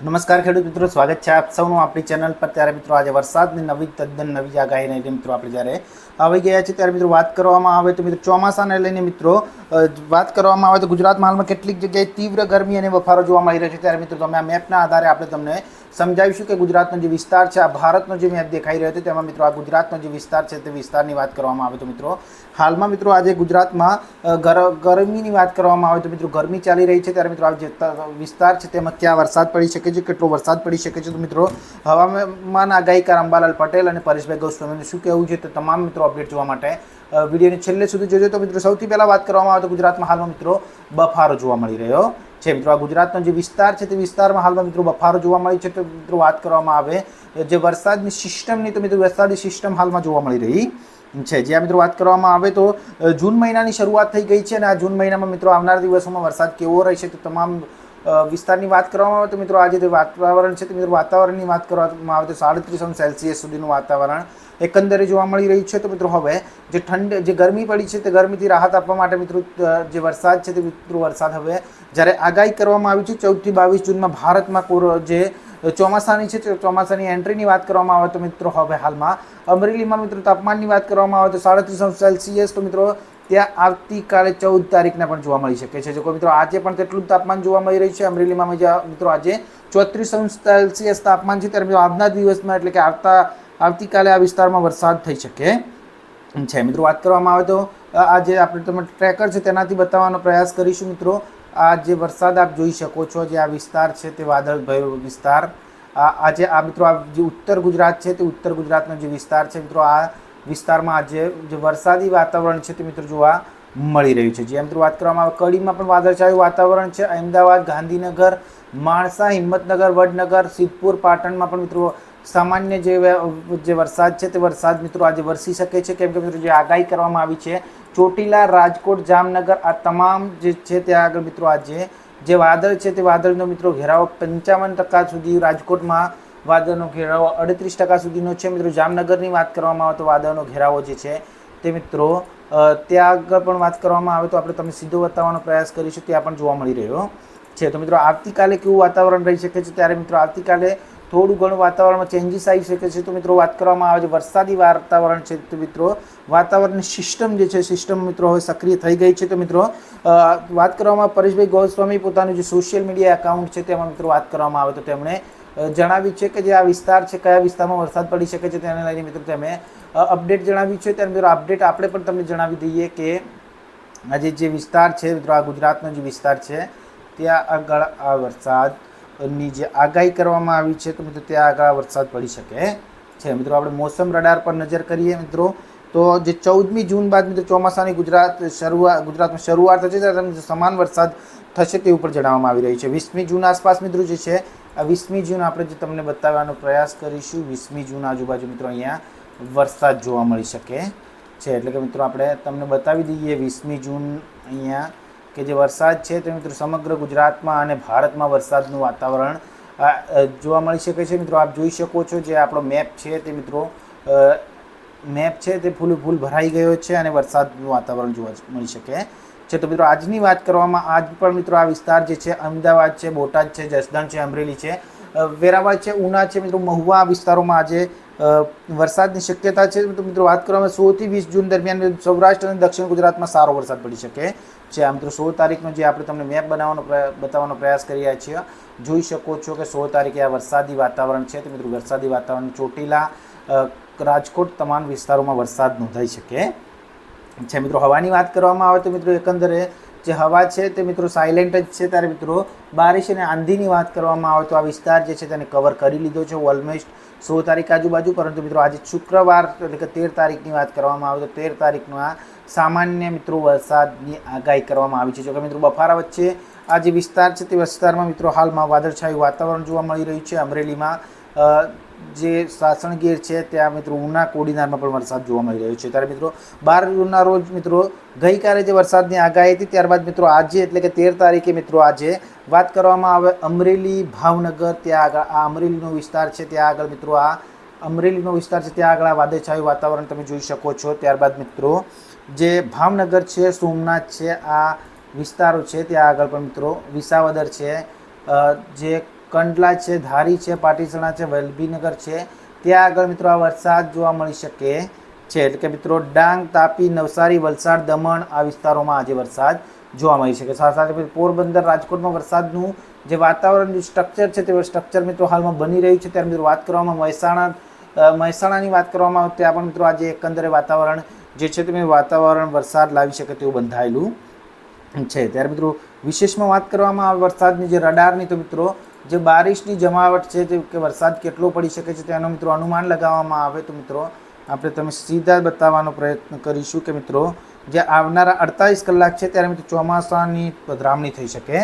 નમસ્કાર ખેડૂત મિત્રો, સ્વાગત છે આપ સૌનું આપણી ચેનલ પર। ત્યારે મિત્રો આજે વરસાદની તદ્દન નવી આગાહીને લઈને મિત્રો આપણે જ્યારે આવી ગયા છે ત્યારે મિત્રો વાત કરવામાં આવે તો મિત્રો ચોમાસાને લઈને મિત્રો વાત કરવામાં આવે તો ગુજરાતમાં હાલમાં કેટલીક જગ્યાએ તીવ્ર ગરમી અને બફારો જોવા મળી રહ્યો છે। ત્યારે મિત્રો તમે આ મેપના આધારે આપણે તમને સમજાવીશું કે ગુજરાતનો જે વિસ્તાર છે, આ ભારતનો જે મેપ દેખાઈ રહ્યો છે તેમાં મિત્રો આ ગુજરાતનો જે વિસ્તાર છે તે વિસ્તારની વાત કરવામાં આવે તો મિત્રો હાલમાં મિત્રો આજે ગુજરાતમાં ગરમીની વાત કરવામાં આવે તો મિત્રો ગરમી ચાલી રહી છે। ત્યારે મિત્રો આ જે વિસ્તાર છે તેમાં ક્યાં વરસાદ પડી શકે છે, કેટલો વરસાદ પડી શકે છે, તો મિત્રો હવામાન આગાહીકાર અંબાલાલ પટેલ અને પરેશભાઈ ગોસ્વામીનું શું કહેવું છે તે તમામ મિત્રો અપડેટ જોવા માટે વિડીયોને છેલ્લે સુધી જોજો। તો મિત્રો સૌથી પહેલાં વાત કરવામાં આવે તો ગુજરાતમાં હાલમાં મિત્રો બફારો જોવા મળી રહ્યો છે। મિત્રો આ ગુજરાતનો જે વિસ્તાર છે તે વિસ્તારમાં હાલમાં મિત્રો બફારો જોવા મળી છે। તો મિત્રો વાત કરવામાં આવે જે વરસાદની સિસ્ટમની તો મિત્રો વરસાદી સિસ્ટમ હાલમાં જોવા મળી રહી છે। જ્યાં મિત્રો વાત કરવામાં આવે તો જૂન મહિનાની શરૂઆત થઈ ગઈ છે અને આ જૂન મહિનામાં મિત્રો આવનાર દિવસોમાં વરસાદ કેવો રહેશે તો તમામ વિસ્તારની વાત કરવામાં આવે તો મિત્રો આજે જે વાતાવરણ છે તે મિત્રો વાતાવરણની વાત કરવામાં આવે તો 37°C સુધીનું વાતાવરણ એકંદરે જોવા મળી રહ્યું છે। તો મિત્રો હવે જે ગરમી પડી છે તે ગરમીથી રાહત આપવા માટે મિત્રો જે વરસાદ છે તે મિત્રો વરસાદ હવે જ્યારે આગાહી કરવામાં આવી છે 14 થી 22 જૂનમાં ભારતમાં જે ચોમાસાની છે તે ચોમાસાની એન્ટ્રીની વાત કરવામાં આવે તો મિત્રો હવે હાલમાં અમરેલીમાં મિત્રો તાપમાનની વાત કરવામાં આવે તો 37°C। તો મિત્રો ત્યાં આવતીકાલે 14 તારીખના પણ જોવા મળી શકે છે। જો મિત્રો આજે પણ તેટલું જ તાપમાન જોવા મળી રહ્યું છે અમરેલીમાં મિત્રો આજે 34°C તાપમાન છે। ત્યારે મિત્રો આજના દિવસમાં એટલે કે આવતીકાલે આ વિસ્તારમાં વરસાદ થઈ શકે છે। મિત્રો વાત કરવામાં આવે તો આજે આપણે તમે ટ્રેકર છે તેનાથી બતાવવાનો પ્રયાસ કરીશું। મિત્રો આ જે વરસાદ આપ જોઈ શકો છો, જે આ વિસ્તાર છે તે વાદળભર્યો વિસ્તાર, આજે આ મિત્રો આ જે ઉત્તર ગુજરાત છે તે ઉત્તર ગુજરાતનો જે વિસ્તાર છે મિત્રો આ વિસ્તારમાં આજે જે વરસાદી વાતાવરણ છે તે મિત્રો જોવા મળી રહ્યું છે। જે મિત્રો વાત કરવામાં આવે કડીમાં પણ વાદળછાયું વાતાવરણ છે। અમદાવાદ, ગાંધીનગર, માણસા, હિંમતનગર, વડનગર, સિદ્ધપુર, પાટણમાં પણ મિત્રો સામાન્ય જે વરસાદ છે તે વરસાદ મિત્રો આજે વરસી શકે છે, કેમ કે મિત્રો જે આગાહી કરવામાં આવી છે ચોટીલા, રાજકોટ, જામનગર આ તમામ જે છે ત્યાં આગળ મિત્રો આજે જે વાદળ છે તે વાદળનો મિત્રો ઘેરાવો 55% સુધી, રાજકોટમાં વાદળનો ઘેરાવો 38% સુધીનો છે। મિત્રો જામનગરની વાત કરવામાં આવે તો વાદળનો ઘેરાવો જે છે તે મિત્રો ત્યાં આગળ પણ વાત કરવામાં આવે તો આપણે તમને સીધો બતાવવાનો પ્રયાસ કરીશું, ત્યાં પણ જોવા મળી રહ્યો છે। તો મિત્રો આવતીકાલે કેવું વાતાવરણ રહી શકે છે, ત્યારે મિત્રો આવતીકાલે થોડું ઘણું વાતાવરણમાં ચેન્જીસ આવી શકે છે। તો મિત્રો વાત કરવામાં આવે છે વરસાદી વાતાવરણ છે તો મિત્રો વાતાવરણની સિસ્ટમ જે છે સિસ્ટમ મિત્રો હવે સક્રિય થઈ ગઈ છે। તો મિત્રો વાત કરવામાં પરેશભાઈ ગોસ્વામી પોતાનું જે સોશિયલ મીડિયા એકાઉન્ટ છે તેમાં મિત્રો વાત કરવામાં આવે તો તેમણે જણાવ્યું છે કે જે આ વિસ્તાર છે કયા વિસ્તારમાં વરસાદ પડી શકે છે તેને લઈને મિત્રો તેમણે અપડેટ જણાવ્યું છે। ત્યારે મિત્રો અપડેટ આપણે પણ તમને જણાવી દઈએ કે આજે જે વિસ્તાર છે મિત્રો આ ગુજરાતનો જે વિસ્તાર છે ત્યાં આગળ આ વરસાદની જે આગાહી કરવામાં આવી છે તો મિત્રો ત્યાં આગળ વરસાદ પડી શકે છે। મિત્રો આપણે મોસમ રડાર પર નજર કરીએ મિત્રો તો જે 14મી જૂન બાદ મિત્રો ચોમાસાની ગુજરાતમાં શરૂઆત થશે ત્યારે સમાન વરસાદ થશે તેવું પણ જણાવવામાં આવી રહ્યું છે। 20મી જૂન આસપાસ મિત્રો જે છે આ 20મી જૂન આપણે જે તમને બતાવવાનો પ્રયાસ કરીશું 20મી જૂન આજુબાજુ મિત્રો અહીંયા વરસાદ જોવા મળી શકે છે। એટલે કે મિત્રો આપણે તમને બતાવી દઈએ 20મી જૂન અહીંયા કે જે વરસાદ છે તે મિત્રો સમગ્ર ગુજરાતમાં અને ભારતમાં વરસાદનું વાતાવરણ જોવા મળી શકે છે। મિત્રો આપ જોઈ શકો છો જે આપણો મેપ છે તે મિત્રો મેપ છે તે ફૂલ ભરાઈ ગયો છે અને વરસાદનું વાતાવરણ જોવા મળી શકે છે। તો મિત્રો આજની વાત કરવામાં આજ પણ મિત્રો આ વિસ્તાર જે છે અમદાવાદ છે, બોટાદ છે, જસદણ છે, અમરેલી છે, વેરાવળ છે, ઉના છે, મિત્રો મહુવા વિસ્તારોમાં આજે વરસાદની શક્યતા છે। તો મિત્રો વાત કરવામાં 16 થી 20 જૂન દરમિયાન સૌરાષ્ટ્ર અને દક્ષિણ ગુજરાતમાં સારો વરસાદ પડી શકે છે। આ મિત્રો 16 તારીખનો જે આપણે તમને મેપ બતાવવાનો પ્રયાસ કરી રહ્યા છીએ જોઈ શકો છો કે 16 તારીખે આ વરસાદી વાતાવરણ છે। તો મિત્રો વરસાદી વાતાવરણ ચોટીલા, રાજકોટ તમામ વિસ્તારોમાં વરસાદ નોંધાઈ શકે છે। મિત્રો હવાની વાત કરવામાં આવે તો મિત્રો એકંદરે જે હવા છે તે મિત્રો સાયલેન્ટ જ છે। ત્યારે મિત્રો બારિશ અને આંધીની વાત કરવામાં આવે તો આ વિસ્તાર જે છે તેને કવર કરી લીધો છે ઓલમોસ્ટ 16 તારીખ આજુબાજુ, પરંતુ મિત્રો આજે શુક્રવાર એટલે કે 13 તારીખની વાત કરવામાં આવે તો 13 તારીખનો આ સામાન્ય મિત્રો વરસાદની આગાહી કરવામાં આવી છે। જોકે મિત્રો બફારા વચ્ચે આ જે વિસ્તાર છે તે વિસ્તારમાં મિત્રો હાલમાં વાદળછાયું વાતાવરણ જોવા મળી રહ્યું છે। અમરેલીમાં જે સાસણગીર છે ત્યાં મિત્રો ઉના, કોડીનારમાં પણ વરસાદ જોવા મળી રહ્યો છે। ત્યારે મિત્રો 12 જૂનના રોજ મિત્રો ગઈકાલે જે વરસાદની આગાહી હતી ત્યારબાદ મિત્રો આજે એટલે કે 13 તારીખે મિત્રો આજે વાત કરવામાં આવે અમરેલી, ભાવનગર ત્યાં આગળ આ અમરેલીનો વિસ્તાર છે ત્યાં આગળ મિત્રો આ અમરેલીનો વિસ્તાર છે ત્યાં આગળ આ વાદળછાયું વાતાવરણ તમે જોઈ શકો છો। ત્યારબાદ મિત્રો જે ભાવનગર છે, સોમનાથ છે, આ વિસ્તારો છે ત્યાં આગળ પણ મિત્રો વિસાવદર છે, જે કંડલા છે, ધારી છે, પાટીસણા છે, વલ્લભીનગર છે, ત્યાં આગળ મિત્રો આ વરસાદ જોવા મળી શકે છે. એટલે કે મિત્રો ડાંગ, તાપી, નવસારી, વલસાડ, દમણ આ વિસ્તારોમાં આજે વરસાદ જોવા મળી શકે. સાથે સાથે પોરબંદર, રાજકોટમાં વરસાદનું જે વાતાવરણ જે સ્ટ્રક્ચર છે તે સ્ટ્રક્ચર મિત્રો હાલમાં બની રહ્યું છે. ત્યારે મિત્રો વાત કરવામાં મહેસાણાની વાત કરવામાં આવે ત્યાં પણ મિત્રો આજે એકંદરે વાતાવરણ જે છે તે વાતાવરણ વરસાદ લાવી શકે તેવું બંધાયેલું છે. ત્યારે મિત્રો વિશેષમાં વાત કરવામાં આવે વરસાદની જે રડારની, તો મિત્રો જે બારિશની જમાવટ છે તે કે વરસાદ કેટલો પડી શકે છે તેનો મિત્રો અનુમાન લગાવવામાં આવે તો મિત્રો આપણે તમે સીધા બતાવવાનો પ્રયત્ન કરીશું કે મિત્રો જે આવનારા 48 કલાક છે ત્યારે મિત્રો ચોમાસાની પધરામણી થઈ શકે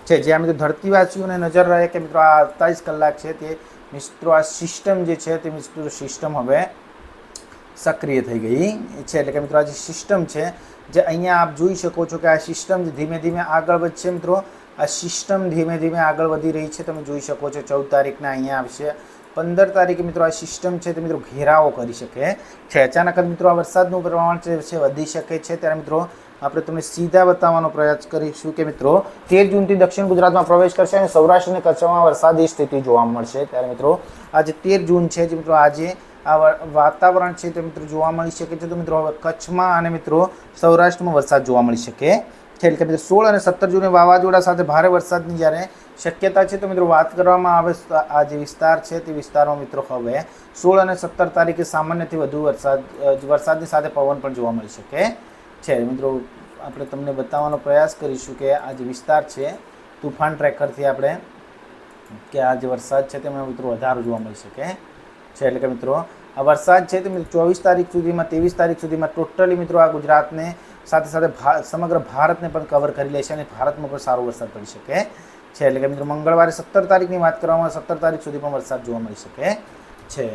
છે. જ્યાં મિત્રો ધરતીવાસીઓને નજર રહે કે મિત્રો આ 48 કલાક છે તે મિત્રો આ સિસ્ટમ જે છે તે મિત્રો સિસ્ટમ હવે સક્રિય થઈ ગઈ છે. એટલે કે મિત્રો આ જે સિસ્ટમ છે જે અહીંયા આપ જોઈ શકો છો કે આ સિસ્ટમ ધીમે ધીમે આગળ વધશે. મિત્રો આ સિસ્ટમ ધીમે ધીમે આગળ વધી રહી છે, તમે જોઈ શકો છો. 14 તારીખના અહીંયા આવશે. 15 તારીખે મિત્રો આ સિસ્ટમ છે તે મિત્રો ઘેરાવો કરી શકે છે. અચાનક જ મિત્રો આ વરસાદનું પ્રમાણ છે વધી શકે છે. ત્યારે મિત્રો આપણે તમને સીધા બતાવવાનો પ્રયાસ કરીશું કે મિત્રો 13 જૂનથી દક્ષિણ ગુજરાતમાં પ્રવેશ કરશે અને સૌરાષ્ટ્ર અને કચ્છમાં વરસાદી સ્થિતિ જોવા મળશે. ત્યારે મિત્રો આજે 13 જૂન છે જે મિત્રો આજે આ વાતાવરણ છે તે મિત્રો જોવા મળી શકે છે. તો મિત્રો હવે કચ્છમાં અને મિત્રો સૌરાષ્ટ્રમાં વરસાદ જોવા મળી શકે છે. એટલે કે મિત્રો 16 અને 17 જૂને વાવાઝોડા સાથે ભારે વરસાદની જ્યારે શક્યતા છે. તો મિત્રો વાત કરવામાં આવે આ જે વિસ્તાર છે તે વિસ્તારમાં મિત્રો હવે 16 અને 17 તારીખે સામાન્યથી વધુ વરસાદની સાથે પવન પણ જોવા મળી શકે છે. મિત્રો આપણે તમને બતાવવાનો પ્રયાસ કરીશું કે આ જે વિસ્તાર છે તુફાન ટ્રેકરથી આપણે કે આ જે વરસાદ છે તેમાં મિત્રો વધારો જોવા મળી શકે છે. એટલે કે મિત્રો આ વરસાદ છે તે મિત્રો 24 તારીખ સુધીમાં 23 તારીખ સુધીમાં ટોટલી મિત્રો આ ગુજરાતને સાથે સાથે સમગ્ર ભારતને પણ કવર કરી લેશે અને ભારતમાં પણ સારો વરસાદ પડી શકે છે. એટલે કે મિત્રો મંગળવારે 17 તારીખની વાત કરવામાં 17 તારીખ સુધી પણ વરસાદ જોવા મળી શકે છે.